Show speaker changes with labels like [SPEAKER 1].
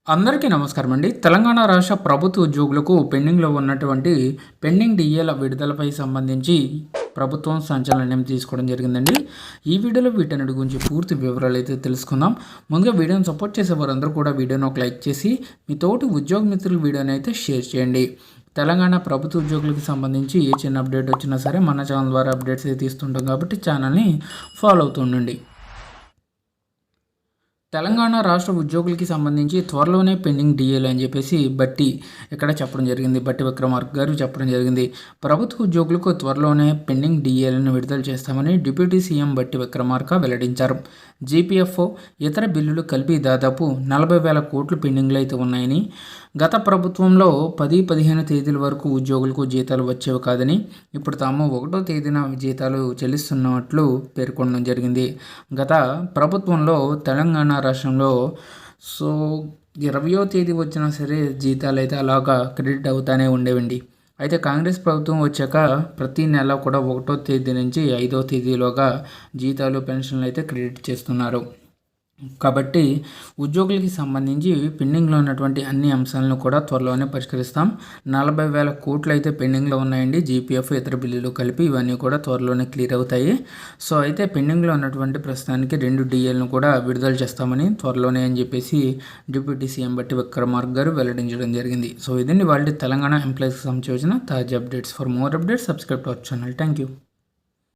[SPEAKER 1] అందరికీ నమస్కారం అండి. తెలంగాణ రాష్ట్ర ప్రభుత్వ ఉద్యోగులకు పెండింగ్‌లో ఉన్నటువంటి పెండింగ్ డీఏల విడుదలపై సంబంధించి ప్రభుత్వం సంచలన నిర్ణయం తీసుకోవడం జరిగిందండి. ఈ వీడియోలో వీటన్నిటి గురించి పూర్తి వివరాలైతే తెలుసుకుందాం. ముందుగా వీడియోని సపోర్ట్ చేసే వారందరూ కూడా వీడియోని ఒక లైక్ చేసి మీ తోటి ఉద్యోగ మిత్రుల వీడియోని అయితే షేర్ చేయండి. తెలంగాణ ప్రభుత్వ ఉద్యోగులకు సంబంధించి ఏ చిన్న అప్డేట్ వచ్చినా సరే మన ఛానల్ ద్వారా అప్డేట్స్ అయితే ఇస్తుంటాం కాబట్టి ఛానల్‌ని ఫాలో అవుతూ ఉండండి. తెలంగాణ రాష్ట్ర ఉద్యోగులకి సంబంధించి త్వరలోనే పెండింగ్ డీఏలు అని చెప్పేసి ఇక్కడ చెప్పడం జరిగింది. బట్టి విక్రమార్క గారు చెప్పడం జరిగింది. ప్రభుత్వ ఉద్యోగులకు త్వరలోనే పెండింగ్ డీఏలను విడుదల చేస్తామని డిప్యూటీ సీఎం బట్టి విక్రమార్క వెల్లడించారు. జీపీఎఫ్ఓ ఇతర బిల్లులు కలిపి దాదాపు 40,000 కోట్లు పెండింగ్లు అయితే ఉన్నాయని, గత ప్రభుత్వంలో 10-15 తేదీల వరకు ఉద్యోగులకు జీతాలు వచ్చేవి కాదని, ఇప్పుడు తాము 1వ తేదీన జీతాలు చెల్లిస్తున్నట్లు పేర్కొనడం జరిగింది. గత ప్రభుత్వంలో తెలంగాణ రాష్ట్రంలో 20వ తేదీ వచ్చినా సరే జీతాలు అయితే అలాగా క్రెడిట్ అవుతానే ఉండేవండి. అయితే కాంగ్రెస్ ప్రభుత్వం వచ్చాక ప్రతి నెల కూడా 1వ తేదీ నుంచి 5వ తేదీలోగా జీతాలు పెన్షన్లు అయితే క్రెడిట్ చేస్తున్నారు. కాబట్టి ఉద్యోగులకి సంబంధించి పెండింగ్లో ఉన్నటువంటి అన్ని అంశాలను కూడా త్వరలోనే పరిష్కరిస్తాం. 40,000 కోట్లు అయితే పెండింగ్లో ఉన్నాయండి. జీపీఎఫ్ ఇతర బిల్లులు కలిపి ఇవన్నీ కూడా త్వరలోనే క్లియర్ అవుతాయి. అయితే పెండింగ్లో ఉన్నటువంటి ప్రస్తుతానికి 2 డీఏలను కూడా విడుదల చేస్తామని త్వరలోనే అని చెప్పేసి డిప్యూటీ సీఎం బట్టి విక్రమార్క గారు వెల్లడించడం జరిగింది. ఇదండి వాళ్ళ తెలంగాణ ఎంప్లాయీస్కి సంబంధించిన తాజా updates. For more updates subscribe to our channel. Thank you.